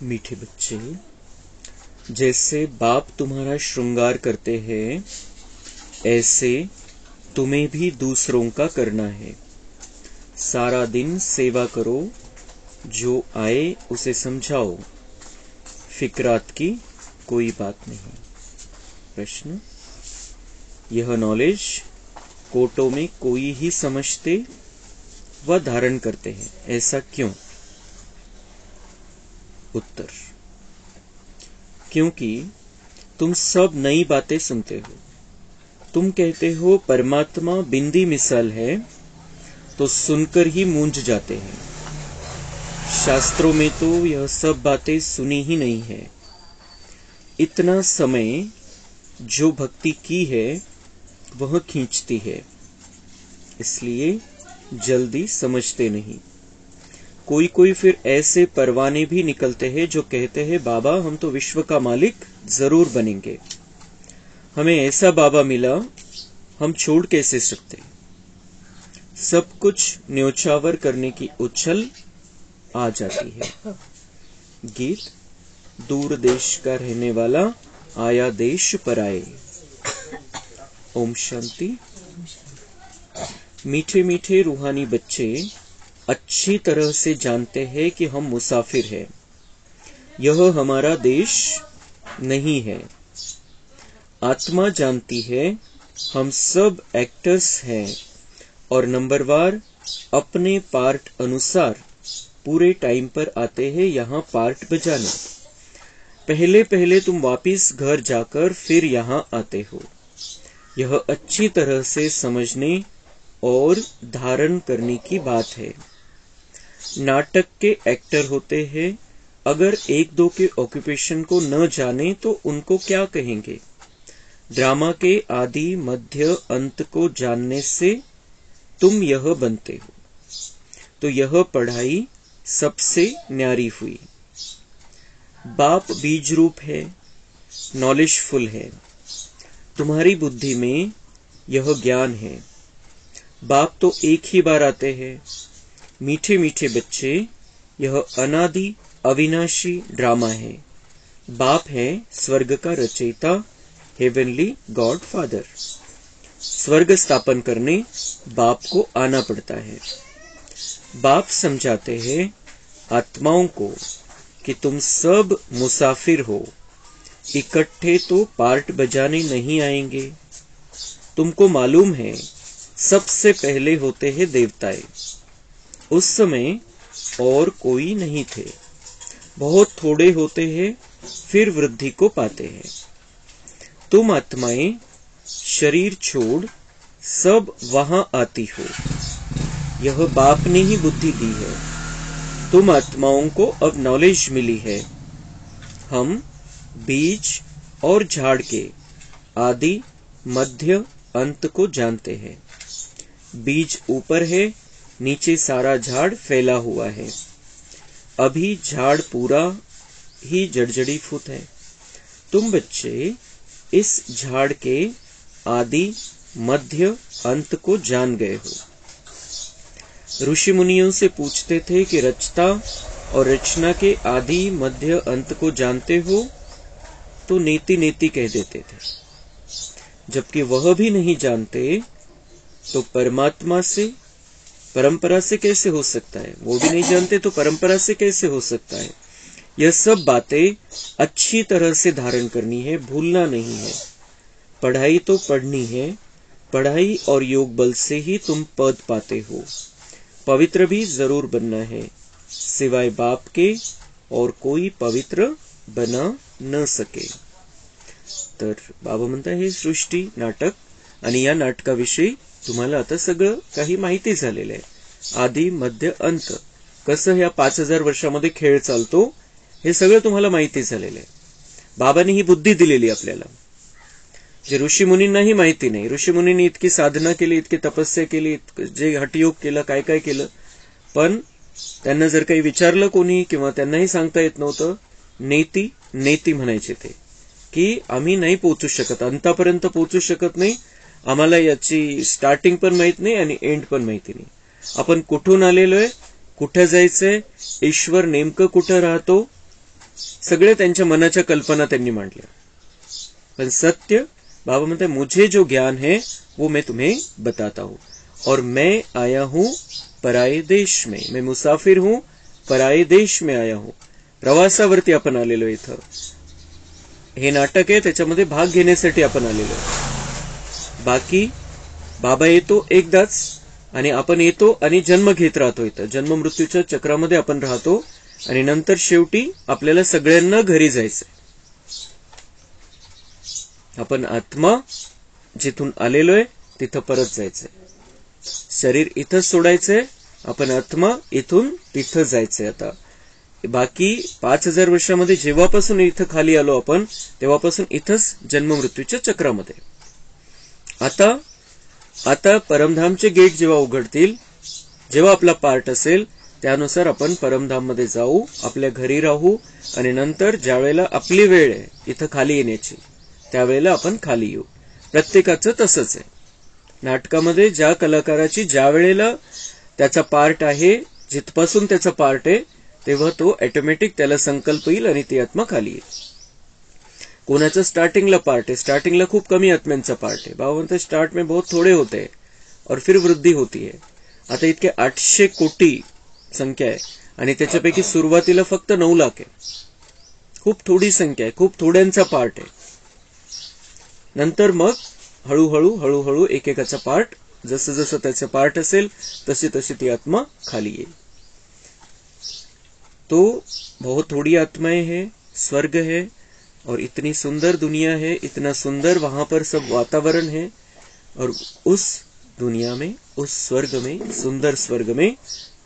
मीठे बच्चे, जैसे बाप तुम्हारा श्रृंगार करते हैं, ऐसे तुम्हें भी दूसरों का करना है। सारा दिन सेवा करो, जो आए उसे समझाओ, फिक्रात की कोई बात नहीं। प्रश्न: यह नॉलेज कोटों में कोई ही समझते व धारण करते हैं, ऐसा क्यों? उत्तर: क्योंकि तुम सब नई बातें सुनते हो। तुम कहते हो परमात्मा बिंदी मिसाल है, तो सुनकर ही मूंझ जाते हैं। शास्त्रों में तो यह सब बातें सुनी ही नहीं है। इतना समय जो भक्ति की है वह खींचती है, इसलिए जल्दी समझते नहीं। कोई कोई फिर ऐसे परवाने भी निकलते हैं जो कहते हैं बाबा हम तो विश्व का मालिक जरूर बनेंगे, हमें ऐसा बाबा मिला, हम छोड़ कैसे सकते। सब कुछ न्योछावर करने की उछल आ जाती है। गीत: दूर देश का रहने वाला आया देश पर आए। ओम शांति। मीठे मीठे रूहानी बच्चे अच्छी तरह से जानते हैं कि हम मुसाफिर हैं। यह हमारा देश नहीं है। आत्मा जानती है हम सब एक्टर्स हैं और नंबरवार अपने पार्ट अनुसार पूरे टाइम पर आते हैं यहाँ पार्ट बजाने। पहले पहले तुम वापिस घर जाकर फिर यहाँ आते हो। यह अच्छी तरह से समझने और धारण करने की बात है। नाटक के एक्टर होते हैं, अगर एक दो के ऑक्यूपेशन को न जाने तो उनको क्या कहेंगे। ड्रामा के आदि मध्य अंत को जानने से तुम यह बनते हो, तो यह पढ़ाई सबसे न्यारी हुई। बाप बीज रूप है, नॉलेजफुल है। तुम्हारी बुद्धि में यह ज्ञान है। बाप तो एक ही बार आते हैं। मीठे मीठे बच्चे, यह अनादि अविनाशी ड्रामा है। बाप है स्वर्ग का रचयिता, हेवनली गॉड फादर। स्वर्ग स्थापन करने बाप को आना पड़ता है। बाप समझाते हैं आत्माओं को कि तुम सब मुसाफिर हो, इकट्ठे तो पार्ट बजाने नहीं आएंगे। तुमको मालूम है सबसे पहले होते हैं देवताएं। उस समय और कोई नहीं थे, बहुत थोड़े होते हैं, फिर वृद्धि को पाते हैं। तुम आत्माएं शरीर छोड़ सब वहां आती हो। यह बाप ने ही बुद्धि दी है। तुम आत्माओं को अब नॉलेज मिली है। हम बीज और झाड़ के आदि मध्य अंत को जानते हैं। बीज ऊपर है, नीचे सारा झाड़ फैला हुआ है। अभी झाड़ पूरा ही जड़जड़ी फूट है। तुम बच्चे इस झाड़ के आदि मध्य अंत को जान गए हो। ऋषि मुनियों से पूछते थे कि रचता और रचना के आदि मध्य अंत को जानते हो, तो नेति नेति कह देते थे। जबकि वह भी नहीं जानते तो परमात्मा से परंपरा से कैसे हो सकता है। वो भी नहीं जानते तो परंपरा से कैसे हो सकता है। यह सब बातें अच्छी तरह से धारण करनी है, भूलना नहीं है। पढ़ाई तो पढ़नी है। पढ़ाई और योग बल से ही तुम पद पाते हो। पवित्र भी जरूर बनना है, सिवाय बाप के और कोई पवित्र बना न सके। तर बाबा म्हणता हे सृष्टी नाटक आणि या नाटकाविषयी तुम्हाला आता सगळं काही माहिती झालेलं आहे। आदि मध्य अंत कसं ह्या 5000 वर्षामध्ये खेळ चालतो हे सगळं तुम्हाला माहिती झालेलं आहे। बाबांनी ही बुद्धी दिलेली आपल्याला, जे ऋषी मुनींनाही माहिती नाही। ऋषी मुनींनी इतकी साधना केली, इतकी तपस्या केली, जे हठयोग केलं, काय काय केलं, पण त्यांना जर काही विचारलं कोणी किंवा त्यांनाही सांगता येत नव्हतं, नेती नेती म्हणायचे ते, की आम्ही नाही पोहोचू शकत, अंतापर्यंत पोहोचू शकत नाही, आम्हाला याची स्टार्टिंग पण माहित नाही आणि एंड पण माहिती नाही। आपण कुठून आलेलोय, कुठे जायचंय, ईश्वर नेमकं कुठे राहतो सगळे त्यांच्या मनाच्या कल्पना त्यांनी मांडल्या. पण सत्य बाबा म्हणते मुझे जो ज्ञान है वो मैं तुम्हें बताता हूं और मैं आया हूं पराये देश में. मैं मुसाफिर हूं, पराये देश में आया हूं. प्रवासावरती आपण आलेलो. इथं हे नाटक आहे, त्याच्यामध्ये भाग घेण्यासाठी आपण आलेलो. बाकी बाबा येतो एकदाच आणि आपण येतो आणि जन्म घेत राहतो. इथं जन्म मृत्यूच्या चक्रामध्ये आपण राहतो आणि नंतर शेवटी आपल्याला सगळ्यांना घरी जायचंय. आपण आत्मा जिथून आलेलोय तिथं परत जायचंय. शरीर इथंच सोडायचंय, आपण आत्मा इथून तिथं जायचंय. आता बाकी 5000 वर्षामध्ये जेव्हापासून इथं खाली आलो आपण, तेव्हापासून इथंच जन्म मृत्यूच्या चक्रामध्ये. आता परमधामचे गेट जेव्हा उघडतील, जेव्हा आपला पार्ट असेल त्यानुसार आपण परमधाम मध्ये जाऊ, आपल्या घरी राहू आणि नंतर ज्या वेळेला आपली वेळ आहे इथं खाली येण्याची, त्यावेळेला आपण खाली येऊ. प्रत्येकाचं तसंच आहे. नाटकामध्ये ज्या कलाकाराची ज्या वेळेला त्याचा पार्ट आहे, जिथपासून त्याचा पार्ट आहे, तेव्हा तो ऑटोमॅटिक त्याला संकल्प येईल आणि ती आत्मा खाली येईल. कोणाचं स्टार्टिंगला पार्ट आहे, स्टार्टिंगला खूप कमी आत्म्यांचा पार्ट आहे. बाबा म्हणते स्टार्ट में बहुत थोड़े होते हैं और फिर वृद्धि होती है. आता इतके 800 कोटी संख्या आहे आणि त्याच्यापैकी सुरुवातीला फक्त 9 लाख आहे. खूप थोडी संख्या आहे, खूप थोड्यांचा पार्ट आहे. नंतर मग हळूहळू एकेकाचा पार्ट, जसं जसं त्याचा पार्ट असेल तशी तशी ती आत्मा खाली येईल. तो बहुत थोड़ी आत्माएं हैं, स्वर्ग है और इतनी सुंदर दुनिया है, इतना सुंदर वहां पर सब वातावरण है. और उस दुनिया में, उस स्वर्ग में, सुंदर स्वर्ग में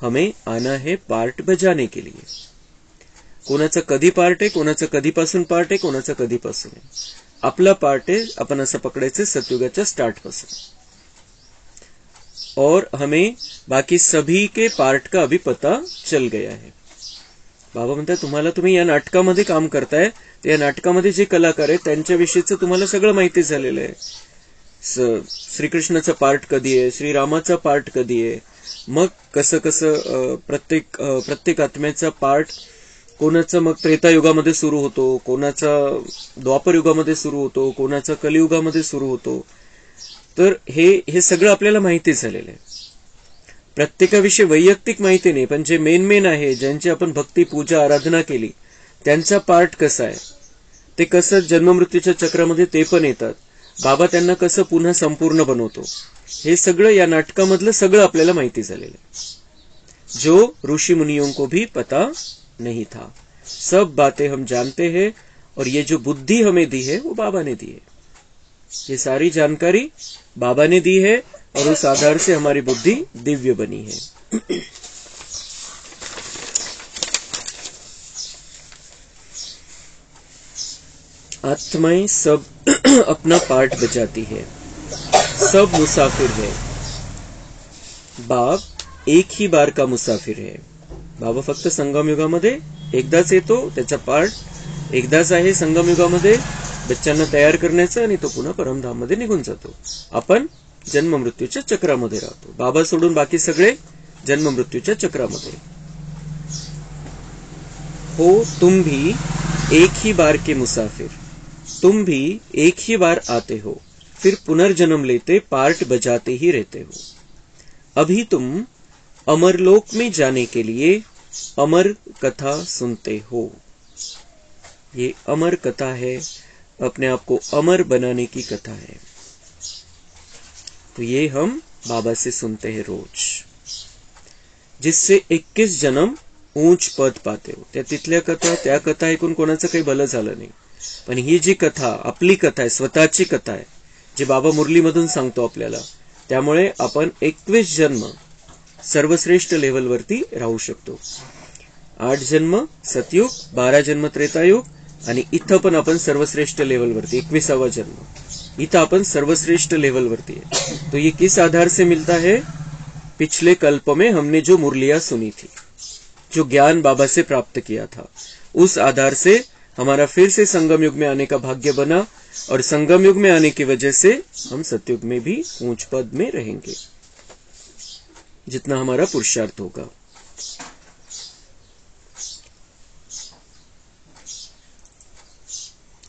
हमें आना है पार्ट बजाने के लिए. कोणाचा कधी पार्ट आहे, कोणाचा कधीपासून पार्ट आहे, कोणाचा कधीपासून आहे. आपला पार्ट आहे, आपण असं पकडायचं सतयुगाच्या स्टार्ट पासून. और हमें बाकी सभी के पार्ट का अभी पता चल गया है. बाबा म्हणतात तुम्ही या नाटकामध्ये काम करताय, तर या नाटकामध्ये जे कलाकार आहेत त्यांच्याविषयीचं तुम्हाला सगळं माहिती झालेलं आहे. श्रीकृष्णाचा पार्ट कधी आहे, श्रीरामाचा पार्ट कधी आहे, मग कसं कसं प्रत्येक आत्म्याचा पार्ट कोणाचा मग त्रेतायुगामध्ये सुरू होतो, कोणाचा द्वापर युगामध्ये सुरू होतो, कोणाचा कलियुगामध्ये सुरू होतो. तर हे सगळं आपल्याला माहिती झालेलं आहे. प्रत्येकाविषयी वैयक्तिक माहिती नाही, पण जे मेन आहे, ज्यांची आपण भक्ती पूजा आराधना केली, त्यांचा पार्ट कसा आहे, ते कसं जन्ममृत्यूच्या चक्रामध्ये ते पण येतात, बाबा त्यांना कसं पुन्हा संपूर्ण बनवतो, हे सगळं या नाटकामधलं सगळं आपल्याला माहिती झालेलं आहे. जो ऋषि मुनियों को भी पता नहीं था, सब बातें हम जानते हैं और ये जो बुद्धि हमें दी है वो बाबा ने दी है. ये सारी जानकारी बाबा ने दी है और उस आधार से हमारी बुद्धि दिव्य बनी है. आत्माएं सब अपना पार्ट बजाती है, सब मुसाफिर है. बाप एक ही बार का मुसाफिर है. बाबा फक्त संगम युगामध्ये एकदाच येतो, त्याचा पार्ट एकदाच आहे संगम युगामध्ये बच्चांना तयार करण्याचा आणि तो पुन्हा परमधाम मध्ये निघून जातो. आपण जन्म मृत्यूच्या चक्रामध्ये राहतो. बाबा सोडून बाकी सगळे जन्म मृत्यूच्या चक्रामध्ये. हो तुम भी एक ही बार के मुसाफिर, तुम भी एक ही बार आते हो, फिर पुनर्जन्म लेते पार्ट बजाते ही रहते हो. अभी तुम अमरलोक में जाने के लिए अमर कथा सुनते हो. ये अमर कथा है, अपने आप को अमर बनाने की कथा है. तो ये हम बाबा से सुनते हैं रोज, जिससे 21 जन्म ऊंच पद पाते हो. त्या तिथल्या कथा, त्या कथा ऐकून कोणाचं काही भलं झालं नाही, पण ही जी कथा आपली कथा आहे, स्वतःची कथा आहे, जी बाबा मुरलीमधून सांगतो आपल्याला, त्यामुळे आपण 21 जन्म सर्वश्रेष्ठ लेव्हलवरती राहू शकतो. 8 जन्म सतयुग, 12 जन्म त्रेतायुग आणि इथं पण आपण सर्वश्रेष्ठ लेवलवरती 21वां जन्म, इथं आपण सर्वश्रेष्ठ लेवलवरती है. तो ये किस आधार से मिलता है? पिछले कल्प में हमने जो मुरलियां सुनी थी, जो ज्ञान बाबा से प्राप्त किया था, उस आधार से हमारा फिर से संगम युग में आने का भाग्य बना और संगम युग में आने की वजह से हम सतयुग में भी ऊंच पद में रहेंगे, जितना हमारा पुरुषार्थ होगा.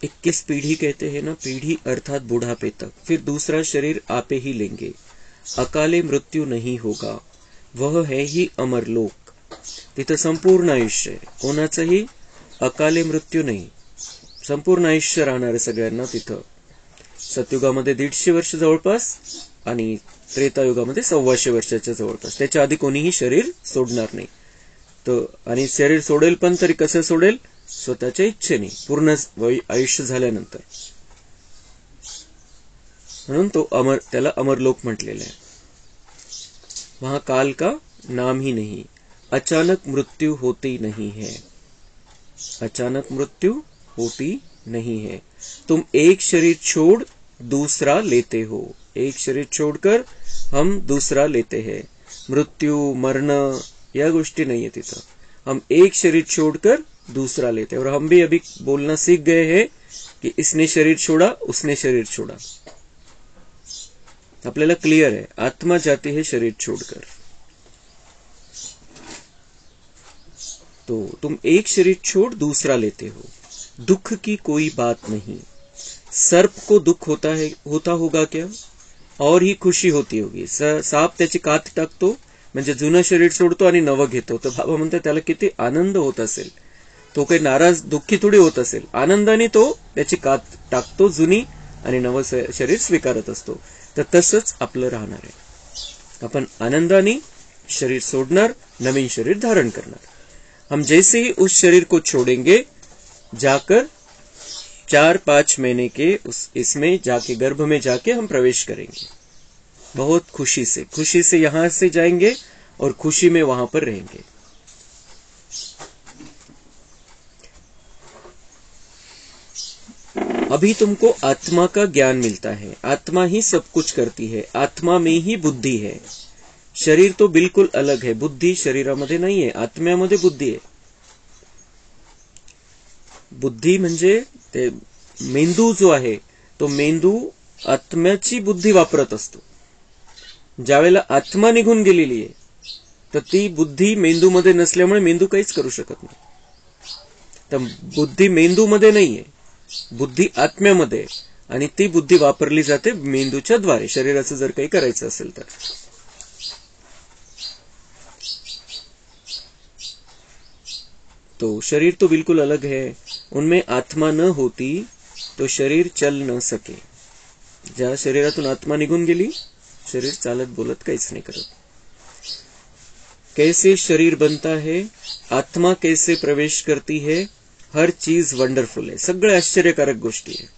21 पीढ़ी कहते हैं ना, पीढ़ी अर्थात बुढ़ापे तक, फिर दूसरा शरीर आपे ही लेंगे, अकाले मृत्यू नहीं होगा, वह है ही अमरलोक. तिथं संपूर्ण आयुष्य आहे, कोणाचंही अकाले मृत्यू नाही, संपूर्ण आयुष्य राहणार आहे सगळ्यांना तिथं. सतयुगामध्ये 150 वर्ष जवळपास आणि त्रेतायुगामध्ये 125 वर्षाच्या जवळपास. त्याच्या आधी कोणीही शरीर सोडणार नाही. तर आणि शरीर सोडेल पण तरी कसं सोडेल? स्वतःच्या इच्छेने, पूर्ण आयुष्य झाल्यानंतर. म्हणून तो त्याला अमरलोक म्हटलेला आहे. वहां काल का नाम ही नहीं, अचानक मृत्यू होती नहीं है, अचानक मृत्यू होती नहीं है. तुम एक शरीर छोड़ दूसरा लेते हो, एक शरीर छोड़कर हम दूसरा लेते हैं. मृत्यू मरण या गोष्टी नहीं है तिथं. हम एक शरीर छोड़कर दूसरा लेते हैं. और हम भी अभी बोलना सीख गए हैं कि इसने शरीर छोड़ा, उसने शरीर छोड़ा. आपल्याला क्लियर है, आत्मा जाती है शरीर छोड़कर. तो तुम एक शरीर छोड़ दूसरा लेते हो. दुख की कोई बात नहीं. सर्प को दुख होता होगा क्या? और ही खुशी होती होगी. साप त्याची कात टाकतो म्हणजे जुनं शरीर सोडतो आणि नवं घेतो. तर बाबा म्हणतात त्याला किती आनंद होत असेल. तो काही नाराज दुःखी थोडी होत असेल. आनंदाने तो त्याची कात टाकतो जुनी आणि नवं शरीर स्वीकारत असतो. तर तसंच आपलं राहणार आहे. आपण आनंदाने शरीर सोडणार, नवीन शरीर धारण करणार. हम जैसे ही उस शरीर को छोड़ेंगे, जाकर 4-5 महीने के इसमें जाके, गर्भ में जाके हम प्रवेश करेंगे. बहुत खुशी से यहां से जाएंगे और खुशी में वहां पर रहेंगे. अभी तुमको आत्मा का ज्ञान मिलता है. आत्मा ही सब कुछ करती है. आत्मा में ही बुद्धि है. शरीर तो बिल्कुल अलग है. बुद्धी शरीरामध्ये नाहीये, आत्म्यामध्ये बुद्धी आहे. बुद्धी म्हणजे ते मेंदू जो आहे, तो मेंदू आत्म्याची बुद्धी वापरत असतो. ज्यावेळेला आत्मा निघून गेलेली आहे, तर ती बुद्धी मेंदूमध्ये नसल्यामुळे मेंदू काहीच करू शकत नाही. तर बुद्धी मेंदूमध्ये नाहीये, बुद्धी आत्म्यामध्ये, आणि ती बुद्धी वापरली जाते मेंदूच्या द्वारे, शरीराचं जर काही करायचं असेल तर. तो शरीर तो बिल्कुल अलग है. उनमें आत्मा न होती तो शरीर चल न सके. ज्या शरीरातून आत्मा निघून गेली, शरीर चालत बोलत काहीच नाही करत. कैसे शरीर बनता है, आत्मा कैसे प्रवेश करती है, हर चीज वंडरफुल आहे. सगळं आश्चर्यकारक गोष्टी आहे.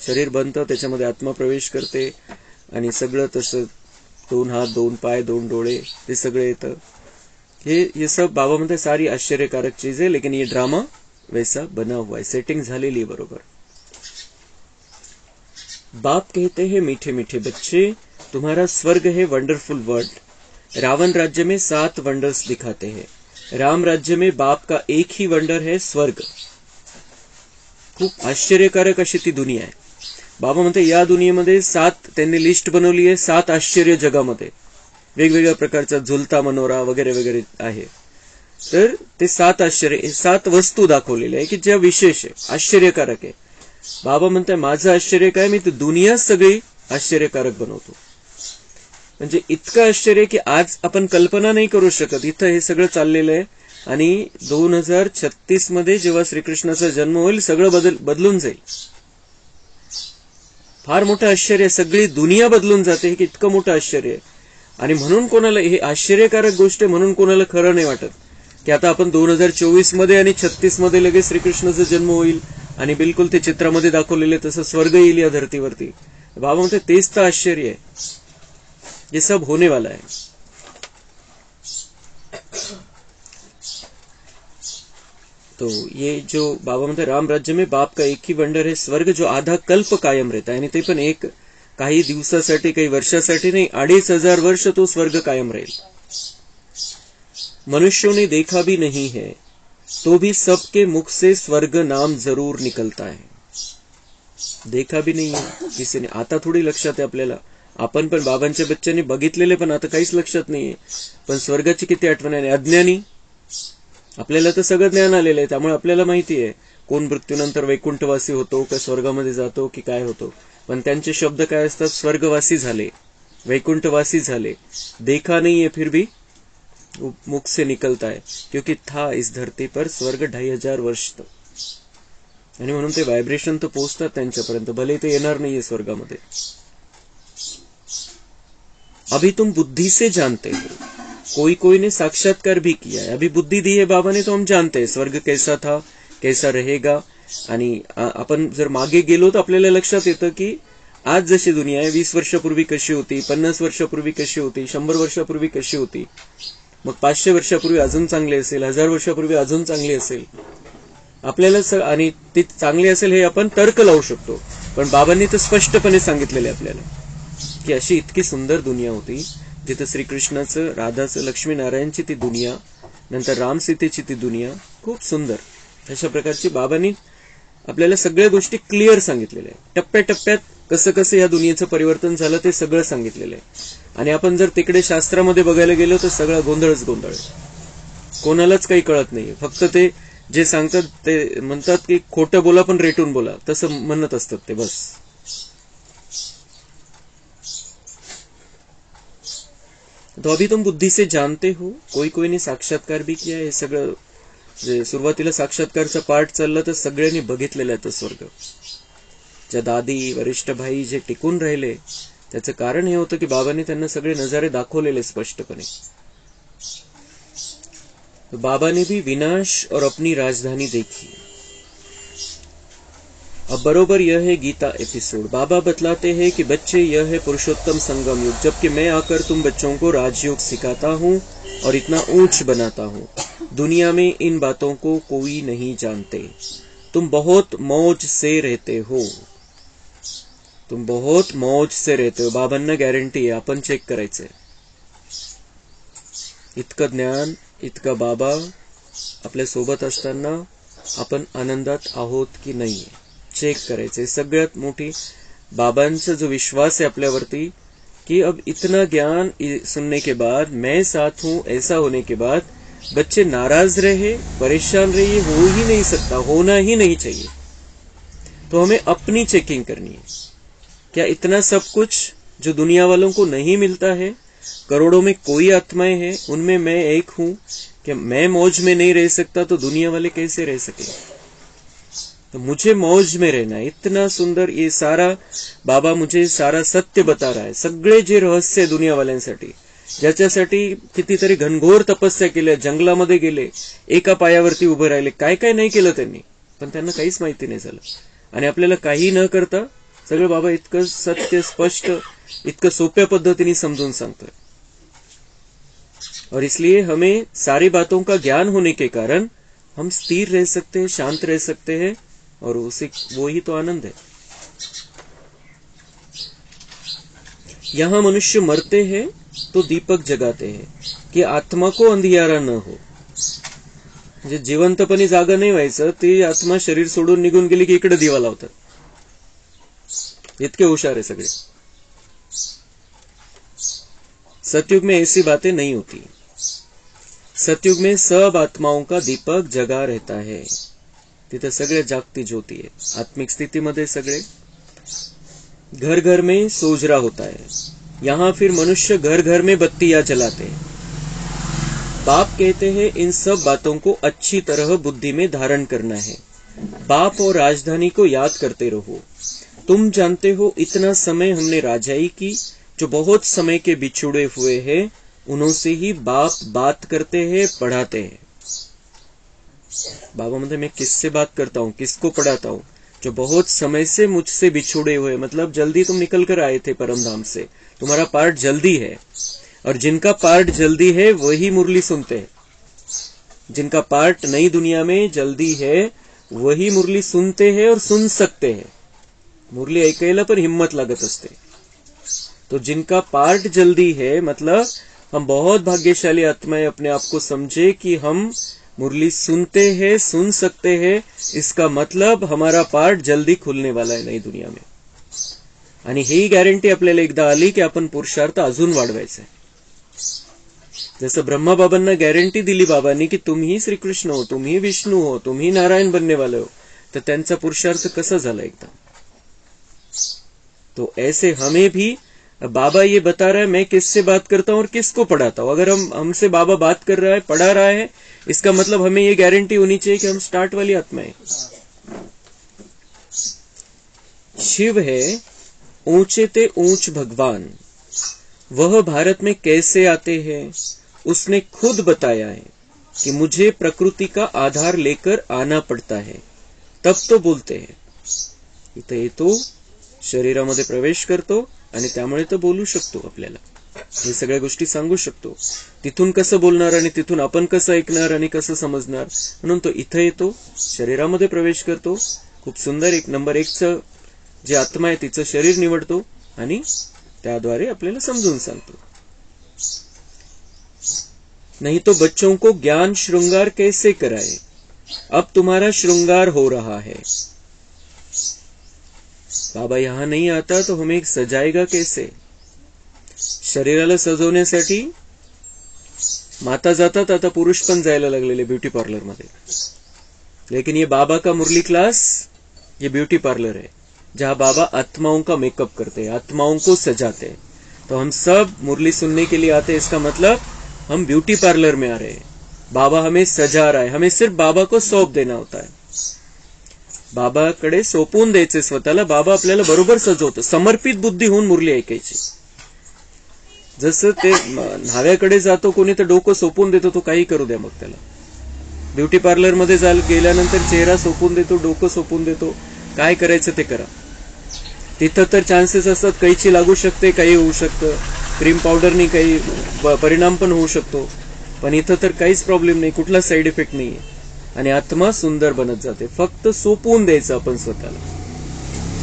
शरीर बनतं, त्याच्यामध्ये आत्मा प्रवेश करते, आणि सगळं तसं 2 हात 2 पाय 2 डोळे ते सगळं येतं. ये सब बाबा म्हणते सारी आश्चर्यकारक चीज है, लेकिन ये ड्रामा वैसा बना हुआ है, सेटिंग झालेली बरोबर. बाप कहते हैं मीठे मीठे बच्चे, तुम्हारा स्वर्ग है वंडरफुल वर्ल्ड. रावण राज्य में 7 वंडर्स दिखाते हैं. राम राज्य में बाप का एक ही वंडर है, स्वर्ग. खूप आश्चर्यकारक अशी ती दुनिया आहे. बाबा म्हणते या दुनियेमध्ये 7 त्यांनी लिस्ट बनवली आहे. 7 आश्चर्य जगामध्ये वेगवेगळ्या प्रकारचा झुलता मनोरा वगैरे वगैरे आहे. तर ते 7 आश्चर्य, 7 वस्तू दाखवलेल्या आहे की ज्या विशेष आहे, आश्चर्यकारक आहे. बाबा म्हणताय माझं आश्चर्य काय, मी ती दुनिया सगळी आश्चर्यकारक बनवतो. म्हणजे इतकं आश्चर्य की आज आपण कल्पना नाही करू शकत. इथं हे सगळं चाललेलं आहे, आणि 2036 मध्ये जेव्हा श्रीकृष्णाचा जन्म होईल, सगळं बदलून जाईल. फार मोठं आश्चर्य, सगळी दुनिया बदलून जाते की इतकं मोठं आश्चर्य आहे. आणि म्हणून कोणाला हे आश्चर्यकारक गोष्ट आहे, म्हणून कोणाला खरं नाही वाटत की आता आपण 2024 मध्ये आणि 36 मध्ये लगेच श्रीकृष्णाचा जन्म होईल आणि बिलकुल ते चित्रामध्ये दाखवलेले तसं स्वर्ग येईल या धरतीवरती. बाबा म्हणते तेच तर आश्चर्य आहे, ये सब होने वाला है. तो ये जो बाबा म्हणते राम राज्य में बाप का एक ही वंडर है स्वर्ग, जो आधा कल्प कायम रहता है. आणि ते पण एक काही दिवसासाठी, काही वर्षासाठी नाही, 2500 वर्ष तो स्वर्ग कायम राहील. मनुष्यों ने देखा भी नहीं है तो भी सबके मुख से स्वर्ग नाम जरूर निकलता है. देखा भी नहीं है किसी ने. आता थोडी लक्षात आहे आपल्याला, आपण पण बाबांच्या बच्चांनी बघितलेले, पण आता काहीच लक्षात नाहीये. पण स्वर्गाची किती आठवण आहे. अज्ञानी, आपल्याला तर सगळं ज्ञान आलेलं आहे, त्यामुळे आपल्याला माहिती आहे कोण मृत्यूनंतर वैकुंठवासी होतो का स्वर्गामध्ये जातो की काय होतो, पण त्यांचे शब्द काय असतात, स्वर्गवासी झाले, वैकुंठवासी झाले, देखा नहीं है फिर भी मुख से निकलता है, क्योंकि था इस धरती पर स्वर्ग 2500 वर्ष तक. आणि म्हणून ते व्हायब्रेशन तर पोहोचतात त्यांच्यापर्यंत, भले ते येणार नाहीये स्वर्गामध्ये. अभी तुम बुद्धि से जानते हो, कोई कोई ने साक्षात्कार भी किया है. अभी बुद्धि दी है बाबा ने, तो हम जानते हैं स्वर्ग कैसा था, कैसा रहेगा. आणि आपण जर मागे गेलो तर आपल्याला लक्षात येतं की आज जशी दुनिया आहे 20 वर्षापूर्वी कशी होती, 50 वर्षापूर्वी कशी होती, 100 वर्षापूर्वी कशी होती, मग 500 वर्षापूर्वी अजून चांगली असेल, 1000 वर्षापूर्वी अजून चांगली असेल. आपल्याला आणि ती चांगली असेल हे आपण तर्क लावू शकतो, पण बाबांनी तर स्पष्टपणे सांगितलेले आपल्याला की अशी इतकी सुंदर दुनिया होती, जिथे श्रीकृष्णाचं, राधाचं, लक्ष्मीनारायणची ती दुनिया, नंतर राम सीतेची ती दुनिया, खूप सुंदर. अशा प्रकारची बाबांनी आपल्याला सगळ्या गोष्टी क्लिअर सांगितलेल्या आहे. टप्प्याटप्प्यात कसं कसं या दुनियेचं परिवर्तन झालं ते सगळं सांगितलेलं आहे. आणि आपण जर तिकडे शास्त्रामध्ये बघायला गेलो तर सगळा गोंधळच गोंधळ आहे, कोणालाच काही कळत नाहीये. फक्त ते जे सांगतात ते म्हणतात की खोटं बोला पण रेटून बोला, तसं म्हणत असतात ते, बस. तो अभी तुम बुद्धि से जानते हो, कोई कोई ने साक्षात्कार भी किया. हे सगळं जे सुरुवातीला साक्षात्कारचा पार्ट चालला तर सगळ्यांनी बघितलेला आहे तो स्वर्ग. ज्या दादी, वरिष्ठ भाई जे टिकून राहिले त्याचं कारण हे होतं की बाबांनी त्यांना सगळे नजारे दाखवलेले स्पष्टपणे. बाबा ने भी विनाश और अपनी राजधानी देखी. अब बरोबर यह है गीता एपिसोड. बाबा बतलाते हैं कि बच्चे यह है पुरुषोत्तम संगम युग, जबकि मैं आकर तुम बच्चों को राजयोग सिखाता हूँ और इतना ऊंच बनाता हूँ. दुनिया में इन बातों को कोई नहीं जानते. तुम बहुत मौज से रहते हो, तुम बहुत मौज से रहते हो. बाबांना गॅरंटी आहे, आपण चेक करायचंय. इतकं ज्ञान, इतका बाबा आपल्या सोबत असताना आपण आनंदात आहोत की नाही चेक करायचंय. सगळ्यात मोठी बाबांचा जो विश्वास है आपल्यावरती कि अब इतना ज्ञान सुनने के बाद, मैं साथ हूं ऐसा होने के बाद बच्चे नाराज रहे, परेशान रहे, हो ही नहीं सकता, होना ही नहीं चाहिए. तो हमें अपनी चेकिंग करनी है. क्या इतना सब कुछ जो दुनिया वालों को नहीं मिलता है, करोड़ों में कोई आत्माएं हैं, उनमें मैं एक हूं, कि मैं मौज में नहीं रह सकता तो दुनिया वाले कैसे रह सके. तो मुझे मौज में रहना है. इतना सुंदर ये सारा बाबा मुझे सारा सत्य बता रहा है. सगळे जे रहस्य दुनिया वाल्यांसाठी, ज्याच्यासाठी कितीतरी घनघोर तपस्या केल्या, जंगलामध्ये गेले, एका पायावरती उभे राहिले, काय काय नाही केलं त्यांनी, पण त्यांना काहीच माहिती नाही झालं. आणि आपल्याला काही न करता सगळं बाबा इतकं सत्य स्पष्ट, इतकं सोप्या पद्धतीने समजून सांगतोय. और इसलिए हमें सारी बातों का ज्ञान होने के कारण हम स्थिर रह सकते हैं, शांत रह सकते हैं, और उसी वो ही तो आनंद है. यहां मनुष्य मरते हैं तो दीपक जगाते हैं कि आत्मा को अंधियारा न हो. म्हणजे जिवंतपणी जागा नाही व्हायचं, ती आत्मा शरीर सोडून निघून गेली की इकडे दिवा लावतात. इतके हुशार है सगळे. सतयुग में ऐसी बातें नहीं होती. सतयुग में सब आत्माओं का दीपक जगा रहता है. तिथे सगळे जागती ज्योती है. आत्मिक स्थितीमध्ये सगळे घर घर में सोजरा होता है. यहाँ फिर मनुष्य घर घर में बत्तियां जलाते हैं. बाप कहते हैं इन सब बातों को अच्छी तरह बुद्धि में धारण करना है. बाप और राजधानी को याद करते रहो. तुम जानते हो इतना समय हमने राजाई की. जो बहुत समय के बिछुड़े हुए हैं उनसे ही बाप बात करते हैं, पढ़ाते हैं. बाबा मतलब मैं किससे बात करता हूँ, किसको पढ़ाता हूँ? जो बहुत समय से मुझसे बिछुड़े हुए, मतलब जल्दी तुम निकल कर आए थे परमधाम से, तुम्हारा पार्ट जल्दी है. और जिनका पार्ट जल्दी है वही मुरली सुनते हैं. जिनका पार्ट नई दुनिया में जल्दी है वही मुरली सुनते हैं और सुन सकते हैं. मुरली ऐकायला पण हिम्मत लागत असते. तो जिनका पार्ट जल्दी है, मतलब हम बहुत भाग्यशाली आत्माएं अपने आप को समझे कि हम मुरली सुनते हैं, सुन सकते हैं. इसका मतलब हमारा पार्ट जल्दी खुलने वाला है नई दुनिया में. आणि ही गॅरंटी आपल्याला एकदा आली की आपण पुरुषार्थ अजून वाढवायचा. जसं ब्रह्माबाबांना गॅरंटी दिली बाबांनी की तुम्ही श्रीकृष्ण हो, तुम्ही विष्णू हो, तुम्ही नारायण बनने वाले हो, तर त्यांचा पुरुषार्थ कसा झाला एकदम. तो ऐसे हमें भी बाबा ये बता रहा है, मैं किससे बात करता हूं और किसको पढ़ाता हूं. अगर हमसे बाबा बात कर रहा है, पढ़ा रहा है, इसका मतलब हमें ये गारंटी होनी चाहिए कि हम स्टार्ट वाली आत्मा है. शिव है ऊंचे ते ऊंच भगवान. वह भारत में कैसे आते हैं उसने खुद बताया है कि मुझे प्रकृति का आधार लेकर आना पड़ता है, तब तो बोलते हैं. इथं येतो, शरीरामध्ये प्रवेश करतो आणि त्यामुळे तो बोलू शकतो. आपल्याला हे सगळ्या गोष्टी सांगू शकतो. तिथून कसं बोलणार आणि तिथून आपण कसं ऐकणार आणि कसं समजणार, म्हणून तो इथं येतो, शरीरामध्ये प्रवेश करतो. खूप सुंदर एक नंबर 1चं जे आत्मा आहे तिचं शरीर निवडतो आणि त्याद्वारे आपल्याला समजून सांगतो. नहीं तो बच्चों को ज्ञान श्रृंगार कैसे कराए. अब तुम्हारा श्रृंगार हो रहा है. बाबा यहां नहीं आता तो हमें सजाएगा कैसे. शरीराला सजवण्यासाठी माता जातात, आता पुरुष पण जायला लागलेले ब्यूटी पार्लर मध्ये. लेकिन ये बाबा का मुरली क्लास, ये ब्यूटी पार्लर है जहां बाबा आत्माओं का मेकअप करते हैं, आत्माओं को सजाते हैं. तो हम सब मुरली सुनने के लिए आते हैं. इसका मतलब हम ब्यूटी पार्लर में आ रहे हैं. बाबा हमें सजा रहा है. हमें सिर्फ बाबा को सौंप देना होता है. बाबाकडे सोपून द्यायचे स्वतःला. बाबा आपल्याला बरोबर सजवतो. समर्पित बुद्धी होऊन मुरली ऐकायची. जसं ते न्हाव्याकडे जातो कोणी तर डोकं सोपून देतो, तो काही करू द्या मग त्याला. ब्युटी पार्लर मध्ये गेल्यानंतर चेहरा सोपून देतो, डोकं सोपून देतो, काय करायचं ते करा. तिथं तर चान्सेस असतात कैची लागू शकते, काही होऊ शकतं, क्रीम पावडरनी काही परिणाम पण होऊ शकतो. पण इथं तर काहीच प्रॉब्लेम नाही, कुठला साईड इफेक्ट नाहीये आणि आत्मा सुंदर बनत जाते. फक्त सोपवून द्यायचं आपण स्वतःला.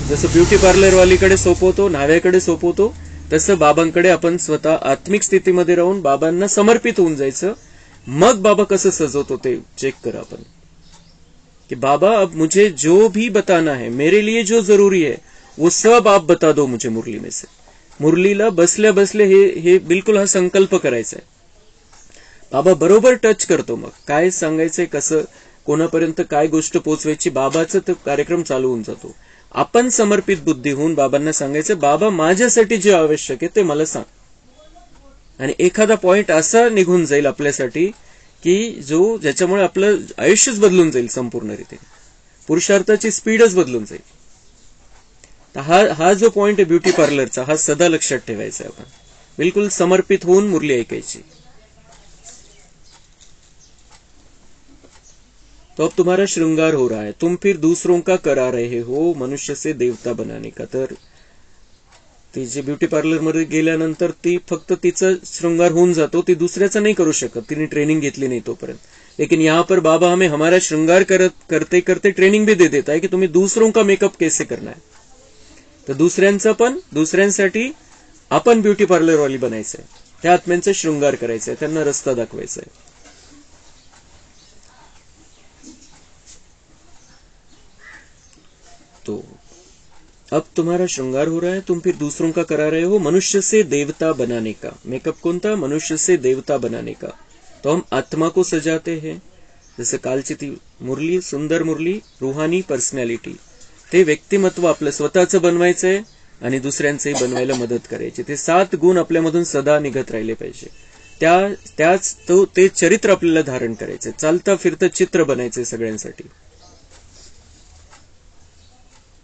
जसं ब्युटी पार्लर वालीकडे सोपवतो, न्हाव्याकडे सोपवतो, तसं बाबांकडे आपण स्वतः आत्मिक स्थितीमध्ये राहून बाबांना समर्पित होऊन जायचं. मग बाबा कसं सजवतो ते चेक करा आपण कि बाबा अब मुझे जो भी बताना है, मेरे लिए जो जरूरी है वो सब आप बता दो मुझे मुरली में से. मुरलीला बसल्या बसल्या हे बिलकुल हा संकल्प करायचा आहे. बाबा बरोबर टच करतो. मग काय सांगायचंय, कसं कोणापर्यंत काय गोष्ट पोहोचवायची, बाबाचा तो कार्यक्रम चालू होऊन जातो. आपण समर्पित बुद्धी होऊन बाबांना सांगायचं, बाबा माझ्यासाठी जे आवश्यक आहे ते मला सांग. आणि एखादा पॉइंट असा निघून जाईल आपल्यासाठी की ज्याच्यामुळे आपलं आयुष्यच बदलून जाईल संपूर्ण रीतीने. पुरुषार्थाची स्पीडच बदलून जाईल. हा जो पॉइंट आहे ब्युटी पार्लरचा, हा सदा लक्षात ठेवायचा आहे. आपण बिलकुल समर्पित होऊन मुरली ऐकायची. तो अब तुम्हारा श्रृंगार हो रहा है, तुम फिर दूसरों का करा रहे हो मनुष्य से देवता बनाने का. तर ती जी ब्युटी पार्लर मध्ये गेल्यानंतर ती फक्त तिचा श्रृंगार होऊन जातो, ती दुसऱ्याचा नाही करू शकत, तिने ट्रेनिंग घेतली नाही तोपर्यंत. लेकिन यहाँ पर बाबा हमें हमारा श्रृंगार करते करते ट्रेनिंग भी दे देता है कि तुम्हें दूसरों का मेकअप कैसे करना है. तर दुसऱ्यांसाठी आपण ब्युटी पार्लर वाली बनायचंय, त्या आत्म्यांचा श्रृंगार करायचंय, त्यांना रस्ता दाखवायचा आहे. तो अब तुम्हारा श्रृंगार हो रहा है, तुम फिर दूसरों का करा रहे हो मनुष्य से देवता बनाने का. मेकअप कोणता, मनुष्य से देवता बनाने का. तो हम आत्मा को सजाते हैं. जसं कालची ती मुरली, सुंदर मुरली, रूहानी पर्सनॅलिटी, ते व्यक्तिमत्व आपलं स्वतःचं बनवायचंय आणि दुसऱ्यांचंही बनवायला मदत करायची. ते 7 गुण आपल्यामधून सदा निघत राहिले पाहिजे. ते चरित्र आपल्याला धारण करायचंय. चालता फिरतं चित्र बनायचंय सगळ्यांसाठी.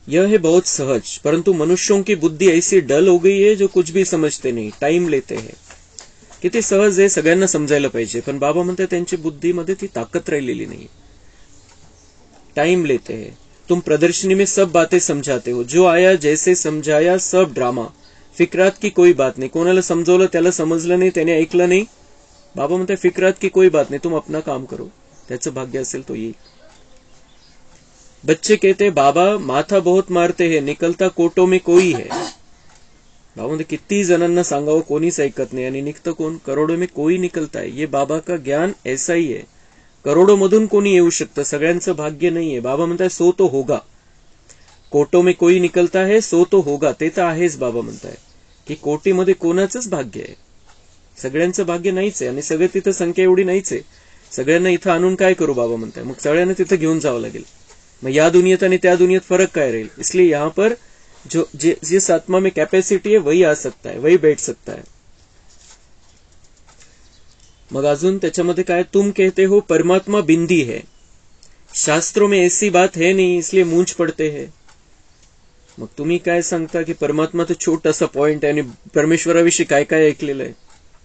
यह है बहुत सहज, परंतु मनुष्यों की बुद्धि ऐसी डल हो गई है जो कुछ भी समझते नहीं, टाइम लेते हैं. किती सहज आहे, सगळ्यांना समजायला पाहिजे, पण बाबा म्हणतात त्यांची बुद्धीमध्ये ती ताकद राहिलेली नाही. टाइम लेते हैं. तुम प्रदर्शनी में सब बातें समझाते हो, जो आया जैसे समझाया, सब ड्रामा, फिक्रात की कोई बात नहीं. कोणाला समजवलं त्याला समजलं नाही, त्याने ऐकलं नाही. बाबा म्हणतात फिक्रात की कोई बात नहीं, तुम अपना काम करो, त्याचं भाग्य असेल तो येईल. बच्चे कहते बाबा माथा बहुत मारते हैं, निकलता कोटो में कोई है. बाबा म्हणजे किती जणांना सांगावं, कोणीच ऐकत नाही आणि निघतं कोण, करोडो में कोई निकलता है. ये बाबा का ज्ञान ऐसा ही है. करोडो मधून कोणी येऊ शकतं, सगळ्यांचं भाग्य नाहीये. बाबा म्हणताय सो तो होगा. कोटो में कोई निकलता है, सो तो होगा. ते तर आहेच. बाबा म्हणताय की कोटीमध्ये कोणाचंच भाग्य आहे, सगळ्यांचं भाग्य नाहीच आहे. आणि सगळे तिथं संख्या एवढी नाहीच आहे. सगळ्यांना इथं आणून काय करू बाबा म्हणताय, मग सगळ्यांना तिथं घेऊन जावं लागेल. मग या दुनियेत आणि त्या दुनियेत फरक काय रहेल? इसलिए यहाँ पर जो जिस आत्मा में कैपेसिटी है वही आ सकता है, वही बैठ सकता है. मग अजून त्याच्यामध्ये काय, तुम कहते हो परमात्मा बिंदी है, शास्त्रों में ऐसी बात है नहीं इसलिए मूंझ पड़ते हैं. मग तुम्ही काय सांगता की परमात्मा तो छोटासा पॉइंट आहे आणि परमेश्वराविषयी काय काय ऐकलेलं आहे,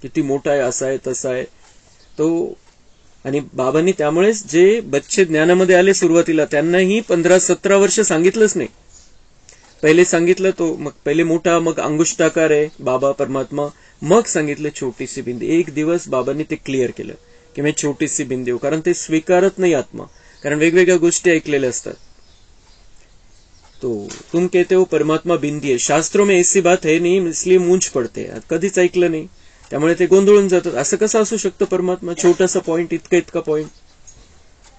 किती मोठा आहे, असा आहे तसा आहे तो. आणि बाबांनी त्यामुळेच जे बच्चे ज्ञानामध्ये आले सुरुवातीला त्यांनाही 15-17 वर्ष सांगितलंच नाही. पहिले सांगितलं तो, मग पहिले मोठा, मग अंगुष्टाकार आहे बाबा परमात्मा, मग सांगितलं छोटीशी बिंदी. एक दिवस बाबांनी ते क्लिअर केलं की मी छोटीशी बिंदी हूं, कारण ते स्वीकारत नाही आत्मा, कारण वेगवेगळ्या गोष्टी ऐकलेल्या असतात. तो तुम कहते हो परमात्मा बिंदी है, शास्त्रों में ऐसी बात है नहीं इसलिए मूंझ पडते. कधीच ऐकलं नाही त्यामुळे ते गोंधळून जातात. असं कसं असू शकतं परमात्मा, छोटासा पॉइंट, इतका पॉइंट,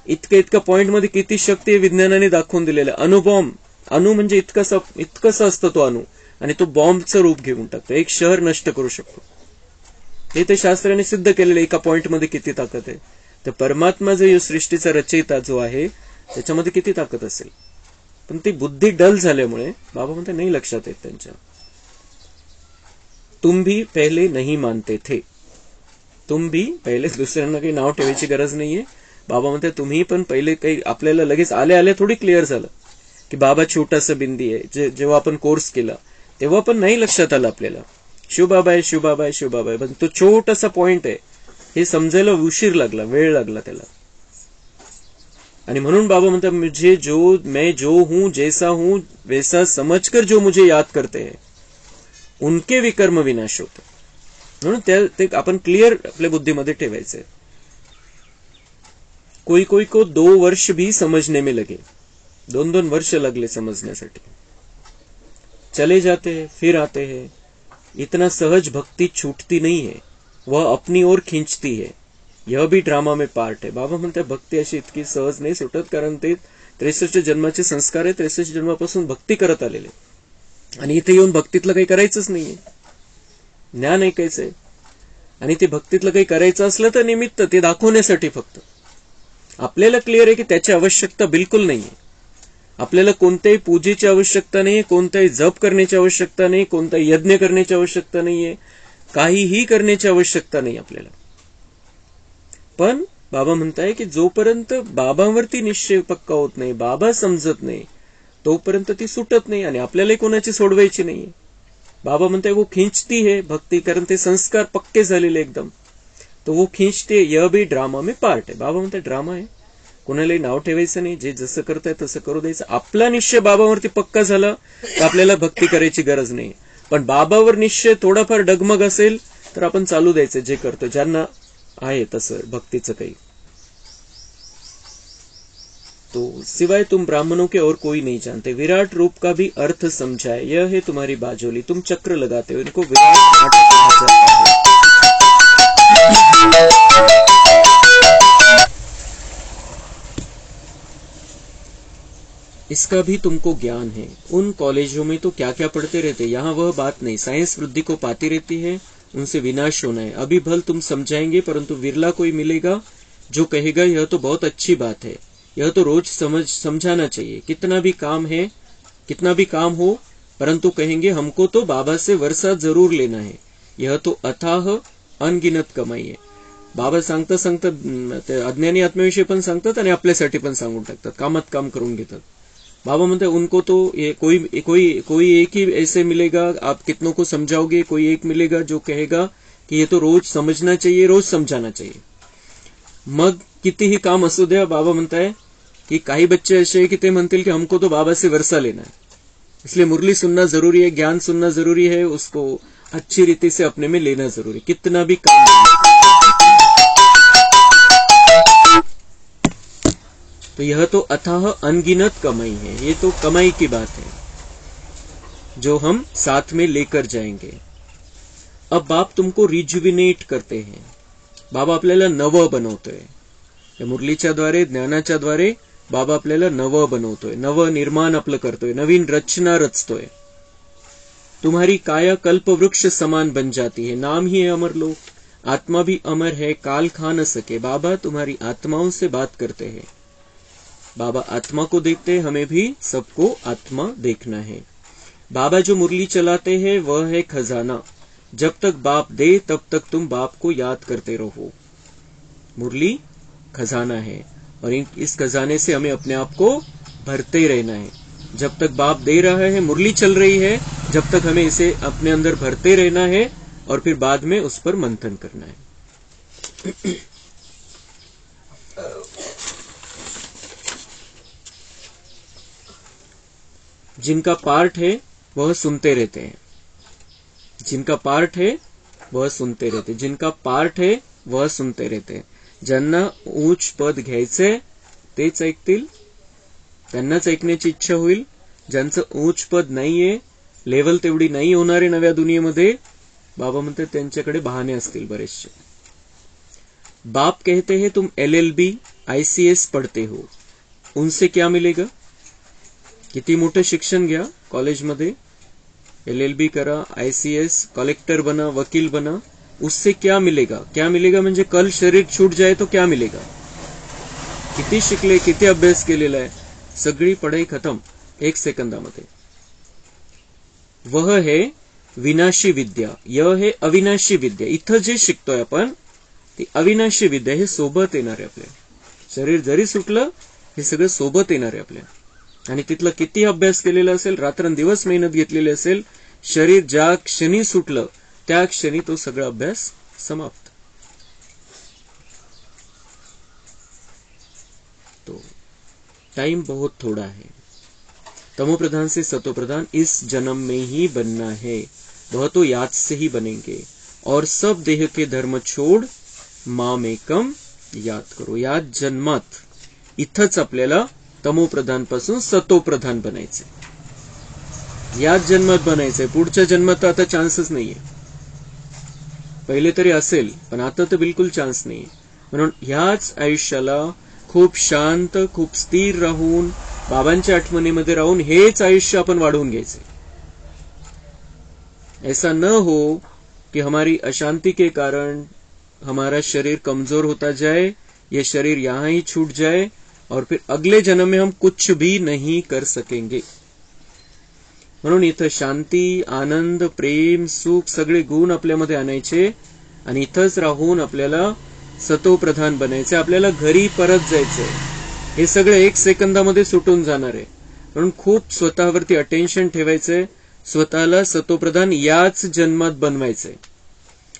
इतका पॉइंट मध्ये किती शक्ती विज्ञानाने दाखवून दिलेलं. अणुबॉम्ब, अणु म्हणजे इतकंसं असतं तो अणु, आणि तो बॉम्बचं रूप घेऊन टाकतो, एक शहर नष्ट करू शकतो. हे ते शास्त्राने सिद्ध केलेलं एका पॉइंट मध्ये किती ताकद आहे. तर परमात्मा जो सृष्टीचा रचयिता जो आहे त्याच्यामध्ये किती ताकद असेल. पण ती बुद्धी डल झाल्यामुळे बाबा म्हणते नाही लक्षात येत त्यांच्या. तुम भी पहले नहीं मानते थे, तुम भी पहिले, दुसऱ्यांना काही नाव ठेवायची गरज नाहीये. बाबा म्हणते तुम्ही पण पहिले काही, आपल्याला लगेच आले थोडी क्लिअर झालं की बाबा छोटासा बिंदी आहे. जेव्हा आपण कोर्स केला तेव्हा पण नाही लक्षात आलं आपल्याला शिवबाबा आहे, शिवबाबा आहे, शिवबाबा आहे, पण तो छोटासा पॉइंट आहे हे समजायला उशीर लागला, वेळ लागला त्याला. आणि म्हणून बाबा म्हणतात मैं जो हूं जैसा हूं वैसा समझकर जो मुझे याद करते हैं उनके विकर्म विनाश होते. म्हणून ते आपण क्लिअर आपल्या बुद्धीमध्ये ठेवायचे. कोई को 2 वर्ष भी समझने में लगे, 2 वर्ष लगले समझण्यासाठी. चले जाते हैं फिर आते हैं, इतना सहज भक्ति छूटती नहीं है, वह अपनी ओर खींचती है, यह भी ड्रामा में पार्ट है. बाबा म्हणतात भक्ती अशी इतकी सहज नाही सुटत, कारण ते 63 जन्माचे संस्कार आहे, 63 जन्मापासून भक्ती करत आलेले, आणि इथे येऊन भक्तीतलं काही करायचंच नाहीये, ज्ञान ऐकायचंय. आणि ते भक्तीतलं काही करायचं असलं तर निमित्त ते दाखवण्यासाठी फक्त. आपल्याला क्लिअर आहे की त्याची आवश्यकता बिलकुल नाहीये. आपल्याला कोणत्याही पूजेची आवश्यकता नाही, कोणताही जप करण्याची आवश्यकता नाही, कोणताही यज्ञ करण्याची आवश्यकता नाहीये, काहीही करण्याची आवश्यकता नाही आपल्याला. पण बाबा म्हणताय की जोपर्यंत बाबांवरती निश्चय पक्का होत नाही, बाबा समजत नाही, तोपर्यंत ती सुटत नाही, आणि आपल्यालाही कोणाची सोडवायची नाहीये. बाबा म्हणताय वो खींचती है भक्ती, कारण ते संस्कार पक्के झालेले एकदम, तो वो खींचते, यह भी ड्रामा में पार्ट है. बाबा म्हणताय ड्रामा आहे, कोणालाही नाव ठेवायचं नाही, जे जसं करताय तसं करू द्यायचं. आपला निश्चय बाबावरती पक्का झाला तर आपल्याला भक्ती करायची गरज नाही. पण बाबावर निश्चय थोडाफार डगमग असेल तर आपण चालू द्यायचं जे करतो, ज्यांना आहे तसं भक्तीचं काही. तो सिवाय तुम ब्राह्मणों के और कोई नहीं जानते, विराट रूप का भी अर्थ समझाए, यह है तुम्हारी बाजोली, तुम चक्र लगाते हो, इनको विराट नाटक कहा जाता है. इसका भी तुमको ज्ञान है. उन कॉलेजों में तो क्या क्या पढ़ते रहते, यहाँ वह बात नहीं. साइंस वृद्धि को पाती रहती है, उनसे विनाश होना है. अभी भल तुम समझाएंगे, परंतु विरला कोई मिलेगा जो कहेगा यह तो बहुत अच्छी बात है, यह तो रोज समझाना चाहिए. कितना भी काम हो, परंतु कहेंगे हमको तो बाबा से वर्षा जरूर लेना है, यह तो अथाह अनगिनत कमाई है. बाबा सांगतात अज्ञानी आत्म्याविषयी पण सांगतात आणि आपल्यासाठी पण सांगून टाकतात, कामात काम करून घेतात. बाबा म्हणते उनको तो कोई एक ही ऐसे मिलेगा, आप कितनों को समझाओगे, कोई एक मिलेगा जो कहेगा कि ये तो रोज समझना चाहिए, रोज समझाना चाहिए. मग कितीही काम असू द्या, बाबा म्हणताय कि काही बच्चे ऐसे हैं कि ते म्हणतील कि हमको तो बाबा से वर्षा लेना है, इसलिए मुरली सुनना जरूरी है, ज्ञान सुनना जरूरी है, उसको अच्छी रीति से अपने में लेना जरूरी है, कितना भी काम. तो यह तो अथाह अनगिनत कमाई है, ये तो कमाई की बात है जो हम साथ में लेकर जाएंगे. अब बाप तुमको रिजुविनेट करते हैं, बाबा आपल्याला नवं बनवतोय. या मुरलीच्या द्वारे, ज्ञानाच्या द्वारे बाबा आपल्याला नवं बनवतोय, नवं निर्माण आपलं करतोय, नवीन रचना रचतोय. तुम्हारी काया कल्प वृक्ष समान बन जाती है, नाम ही है अमर लोक, आत्मा भी अमर है, काल खा न सके. बाबा तुम्हारी आत्माओं से बात करते हैं, बाबा आत्मा को देखते हैं, हमें भी सबको आत्मा देखना है। बाबा जो मुरली चलाते हैं वह है खजाना। जब तक बाप दे तब तक तुम बाप को याद करते रहो। मुरली खजाना है और इस खजाने से हमें अपने आप को भरते रहना है। जब तक बाप दे रहा है, मुरली चल रही है, जब तक हमें इसे अपने अंदर भरते रहना है और फिर बाद में उस पर मंथन करना है। जिनका पार्ट है वह सुनते रहते हैं, जिनका पार्ट है वह सुनते रहते, जिनका पार्ट है वह सुनते रहते। ज्यांना उच्च पद घ्यायचंय तेच ऐकतील, त्यांनाच ऐकण्याची इच्छा होईल। ज्यांचं उच्च पद नाहीये, लेवल तेवढी नाही होणारे नव्या दुनियेमध्ये, बाबा म्हणते त्यांच्याकडे बहाने असतील बरेचसे। बाप कहते हैं तुम LLB ICS पढ़ते हो, उनसे क्या मिलेगा? किती मोठं शिक्षण घ्या कॉलेजमध्ये, LLB करा, ICS कलेक्टर बना, वकील बना, उससे क्या मिलेगा? क्या मिलेगा म्हणजे कल शरीर छूट जाए तो क्या मिलेगा? किती शिकले, किती अभ्यास केलेला आहे, सगळी पढ़ाई खत्म एक सेकंदामध्ये। वह है विनाशी विद्या, यह है अविनाशी विद्या। इथं जे शिकतोय आपण ती अविनाशी विद्या, हे सोबत येणार आहे आपल्या। शरीर जरी सुटलं हे सगळं सोबत येणार आहे आपल्या। आणि तिथलं किती अभ्यास केलेला असेल, रात्रंदिवस मेहनत घेतलेली असेल, शरीर ज्या क्षणी सुटलं त्या क्षणी तो सगळा अभ्यास समाप्त। तो टाइम बहुत थोड़ा है। तमो प्रधान से सतो प्रधान इस जन्म में ही बनना है, वह तो याद से ही बनेंगे। और सब देह के धर्म छोड़ माम एकम याद करो। याद जन्मात इथंच आपल्याला तमो प्रधान पासून सतो प्रधान बनायचे। याद जन्मात बनायचंय, पुढच्या जन्मात आता चान्सच नाहीये। पहिले तरी असेल पण आता तर बिलकुल चान्स नाहीये। म्हणून ह्याच आयुष्याला खूप शांत, खूप स्थिर राहून, बाबांच्या आठवणीमध्ये राहून हेच आयुष्य आपण वाढवून घ्यायचे। ऐसा न हो कि हमारी अशांति के कारण हमारा शरीर कमजोर होता जाए, ये शरीर यहां ही छूट जाए और फिर अगले जन्म में हम कुछ भी नहीं कर सकेंगे। म्हणून इथं शांती, आनंद, प्रेम, सुख सगळे गुण आपल्यामध्ये आणायचे आणि इथंच राहून आपल्याला सतो प्रधान बनायचे। आपल्याला घरी परत जायचंय, हे सगळं एक सेकंदामध्ये सुटून जाणार आहे। म्हणून खूप स्वतःवरती अटेन्शन ठेवायचंय, स्वतःला सतोप्रधान याच जन्मात बनवायचंय।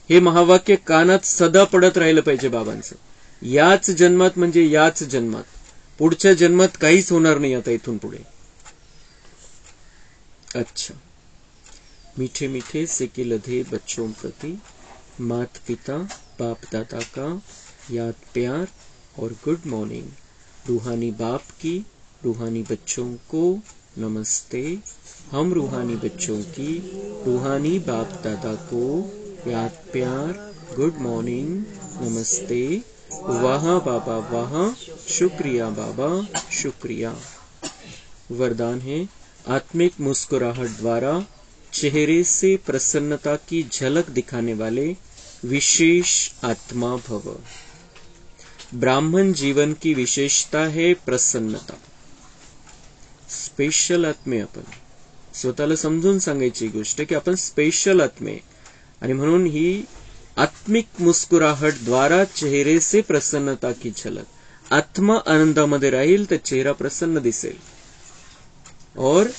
हे महावाक्य कानात सदा पडत राहिलं पाहिजे बाबांचं। याच जन्मात म्हणजे याच जन्मात, पुढच्या जन्मात काहीच होणार नाही आता इथून पुढे। अच्छा, मीठे मीठे सिक्के लधे बच्चों प्रति माता पिता बाप दादा का याद प्यार और गुड मॉर्निंग। रूहानी बाप की रूहानी बच्चों को नमस्ते। हम रूहानी बच्चों की रूहानी बाप दादा को याद प्यार, गुड मॉर्निंग, नमस्ते। वाह बाबा वाह, शुक्रिया बाबा शुक्रिया। वरदान है, आत्मिक मुस्कुराहट द्वारा चेहरे से प्रसन्नता की झलक दिखाने वाले विशेष आत्मा भव। ब्राह्मण जीवन की विशेषता है प्रसन्नता। स्पेशल आत्मे आपण स्वतःला समजून सांगायची गोष्ट की आपण स्पेशल आत्मे, आणि म्हणून ही आत्मिक मुस्कुराहट द्वारा चेहरे से प्रसन्नता की झलक। आत्मा आनंदामध्ये राहील तर चेहरा प्रसन्न दिसेल और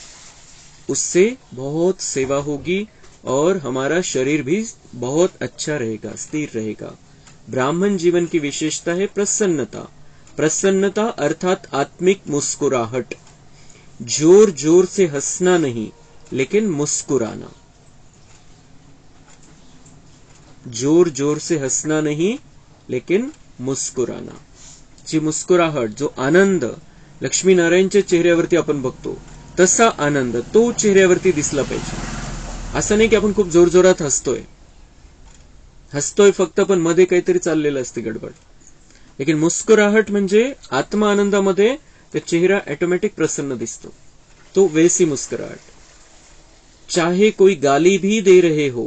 उससे बहुत सेवा होगी और हमारा शरीर भी बहुत अच्छा रहेगा, स्थिर रहेगा। ब्राह्मण जीवन की विशेषता है प्रसन्नता। प्रसन्नता अर्थात आत्मिक मुस्कुराहट। जोर जोर से हंसना नहीं लेकिन मुस्कुराना। जोर जोर से हंसना नहीं लेकिन मुस्कुराना। जी मुस्कुराहट, जो आनंद लक्ष्मी नारायणच्या चेहऱ्यावरती आपण बघतो तसा आनंद तो चेहऱ्यावरती दिसला पाहिजे। असं नाही की आपण खूप जोरजोरात हसतोय फक्त, पण मध्ये काहीतरी चाललेलं असते गडबड। लेकिन मुस्कुराहट म्हणजे आत्मा आनंदामध्ये तो चेहरा ऑटोमेटिक प्रसन्न दिसतो, तो वैसी मुस्कुराहट। चाहे कोई गाली भी दे रहे हो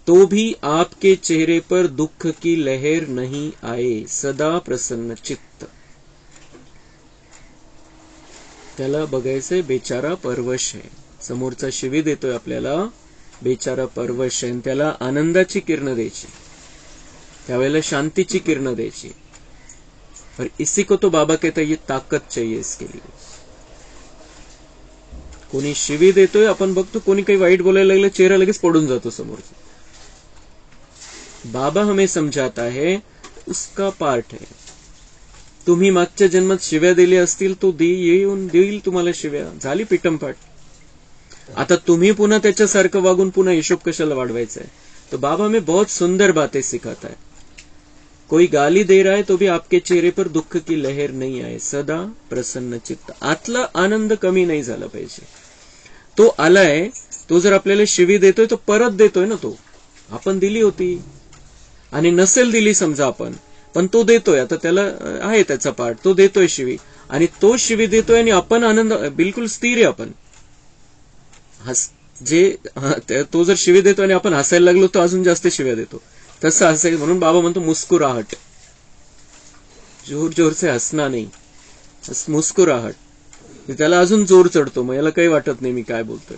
तो भी आपके चेहरे पर दुख की लहर नहीं आए, सदा प्रसन्न चित्त। त्याला बघायचंय बेचारा परवश आहे. समोरचा शिवी देतोय आपल्याला, बेचारा परवश आहे, त्याला आनंदाची किरणं द्यायची, त्यावेळेला शांतीची किरणं द्यायची. और इसी को तो बाबा कहता है ये ताकत चाहिए इसके लिए. कोणी शिवी देतोय, आपण बघतो कोणी काही वाईट बोलायला लागलं, चेहरा लगेच पडून जातो समोरचा. बाबा हमें समजाता है उसका पार्ट है. तुम्ही मागच्या जन्मात शिव्या दिल्या असतील, तो येऊन देईल तुम्हाला शिव्या, झाली पिटमपाट. आता तुम्ही पुन्हा त्याच्यासारखं वागून पुन्हा हिशोब कशाला वाढवायचा है. तो बाबा हमें बहुत सुंदर बातें सिखाता है. कोई गाली दे रहा है तो भी आपके चेहरे पर दुःख की लहर नहीं आए, सदा प्रसन्न चित्त. आतला आनंद कमी नाही झाला पाहिजे. तो आलाय, तो जर आपल्याला शिवी देतोय तो परत देतोय ना, तो आपण दिली होती आणि नसेल दिली समजा आपण, पण तो देतोय. आता त्याला आहे त्याचा पार्ट, तो देतोय शिवी, आणि तो शिवी देतोय आणि आपण आनंद बिलकुल स्थिर आहे. आपण तो जर शिवी देतो आणि आपण हसायला लागलो तो अजून जास्त शिव्या देतो. तसं हसायचं. म्हणून बाबा म्हणतो मुस्कुराहट, जोर जोर से हसना नाही, मुस्कुराहट. त्याला अजून जोर चढतो, मग याला काही वाटत नाही मी काय बोलतोय.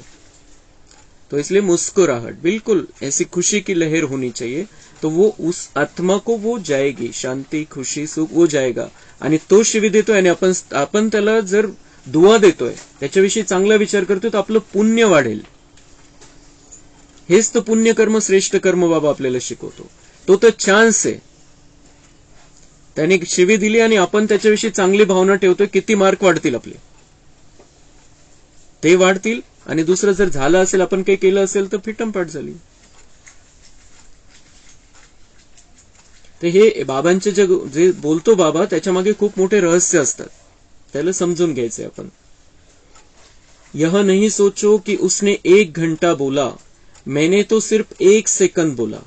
तो इसलिए मुस्कुराहट, बिल्कुल ऐसी खुशी की लहर होनी चाहिए. तो वो उस आत्मा को वो जाएगी, शांति खुशी सुख वो जाएगा. आणि तो शिवी देतोय आणि आपण त्याला जर दुआ देतोय, त्याच्याविषयी चांगला विचार करतोय, तर आपलं पुण्य वाढेल. हेच तर पुण्यकर्म श्रेष्ठ कर्म बाबा आपल्याला शिकवतो. तो तर चान्स आहे. त्याने शिवी दिली आणि आपण त्याच्याविषयी चांगली भावना ठेवतोय, किती मार्क वाढतील आपले, ते वाढतील. आणि दुसरं जर झालं असेल, आपण काही केलं असेल, तर फिटमपाट झाली. तर हे बाबांचे जे बोलतो बाबा, त्याच्या मागे खूप मोठे रहस्य असतात, त्याला समजून घ्यायचंय आपण. यह नहीं सोचो कि उसने 1 घंटा बोला, मैंने तो सिर्फ 1 सेकंड बोला.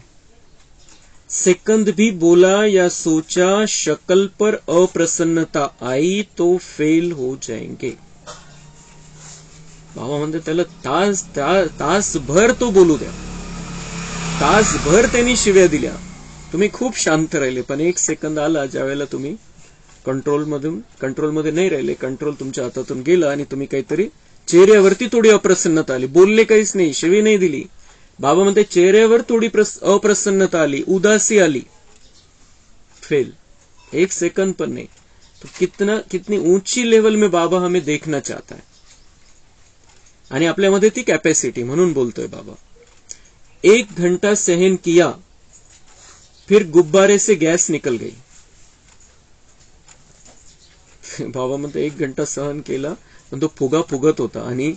सेकंड भी बोला या सोचा, शक्ल पर अप्रसन्नता आई तो फेल हो जाएंगे. बाबा म्हणते त्याला तासभर तो बोलू द्या, तासभर त्यांनी शिव्या दिल्या, तुम्ही खूप शांत राहिले. पण 1 सेकंद आला ज्यावेळेला तुम्ही कंट्रोलमध्ये नाही राहिले, कंट्रोल तुमच्या हातातून गेला आणि तुम्ही काहीतरी चेहऱ्यावरती थोडी अप्रसन्नता आली, बोलले काहीच नाही, शिवी नाही दिली. बाबा म्हणते चेहऱ्यावर थोडी अप्रसन्नता आली, उदासी आली, फेल. 1 सेकंड पण नहीं. तो कितनी ऊंची लेवल में बाबा हमें देखना चाहता है. आणि आपल्यामध्ये ती कॅपॅसिटी, म्हणून बोलतोय बाबा. 1 घंटा सहन किया, फिर गुब्बारे से गैस निकल गई. बाबा म्हणतो 1 घंटा सहन केला, पण तो फुगा फुगत होता आणि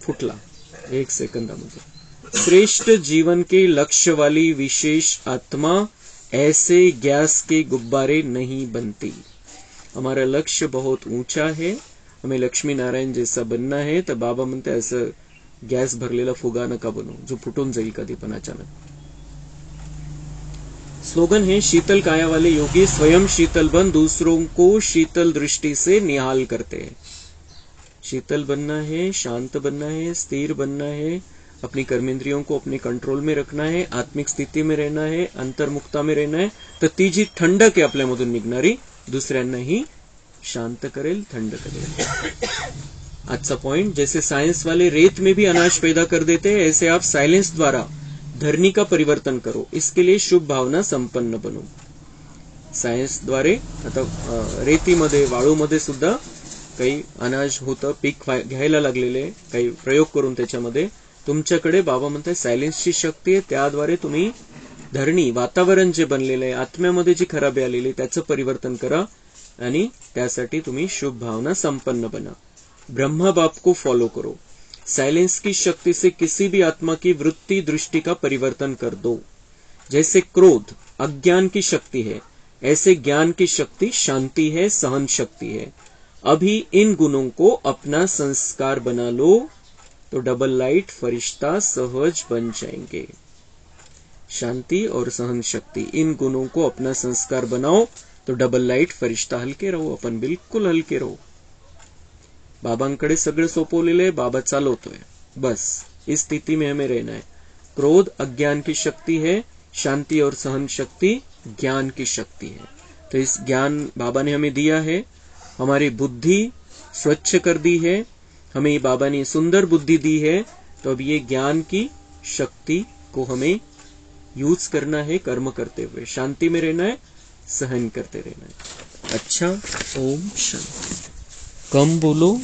फुटला 1 सेकंदामध्ये. श्रेष्ठ जीवन के लक्ष्य वाली विशेष आत्मा ऐसे गैस के गुब्बारे नहीं बनती. हमारा लक्ष्य बहुत ऊंचा है, हमें लक्ष्मी नारायण जैसा बनना है. तर बाबा म्हणते असं गॅस भरलेला फुगा नका बनू, जो फुटून जाईल कधी पण अचानक. स्लोगन है, शीतल काया वाले योगी स्वयं शीतल बन दूसरों को शीतल दृष्टि से निहाल करते हैं. शीतल बनना है, शांत बनना है, स्थिर बनना है, अपनी कर्मेंद्रियों को अपने कंट्रोल में रखना है, आत्मिक स्थिती में रहना है, अंतर्मुक्ता में रहना है. तर ती जी थंडक आहे आपल्यामधून निघणारी, दुसऱ्यांनाही शांत करेल, थंड करेल. आजचा पॉइंट, जैसे साइंस वाले रेत में भी अनाज पैदा कर देते हैं, ऐसे आप साइलेंस द्वारा धरणी का परिवर्तन करो. इसके लिए शुभ भावना संपन्न बनो. सायन्सद्वारे आता रेतीमध्ये, वाळूमध्ये सुद्धा काही अनाज होतं, पीक घ्यायला लागलेले, काही प्रयोग करून त्याच्यामध्ये तुमच्याकडे बाबा म्हणतात सायलेन्सची शक्ती आहे. त्याद्वारे तुम्ही धरणी, वातावरण जे बनलेलं आहे, आत्म्यामध्ये जी खराबी आलेली त्याचं परिवर्तन करा आणि त्यासाठी तुम्ही शुभ भावना संपन्न बना. ब्रह्मा बाप को फॉलो करो. साइलेंस की शक्ति से किसी भी आत्मा की वृत्ति दृष्टि का परिवर्तन कर दो. जैसे क्रोध अज्ञान की शक्ति है, ऐसे ज्ञान की शक्ति शांति है, सहन शक्ति है. अभी इन गुणों को अपना संस्कार बना लो तो डबल लाइट फरिश्ता सहज बन जाएंगे. शांति और सहन शक्ति, इन गुणों को अपना संस्कार बनाओ तो डबल लाइट फरिश्ता. हलके रहो, अपन बिल्कुल हलके रहो. बाबांकडे सगळं सोपवलेलं आहे, बाबा चालवतोय. बस इस स्थिति में हमें रहना है. क्रोध अज्ञान की शक्ति है, शांति और सहन शक्ति ज्ञान की शक्ति है. तो इस ज्ञान बाबा ने हमें दिया है. हमारी बुद्धि स्वच्छ कर दी है, हमें बाबा ने सुंदर बुद्धि दी है, तो अब ये ज्ञान की शक्ति को हमें यूज करना है, कर्म करते हुए शांति में रहना है, सहन करते रहना है। अच्छा, ओम शांति। कम बोलो।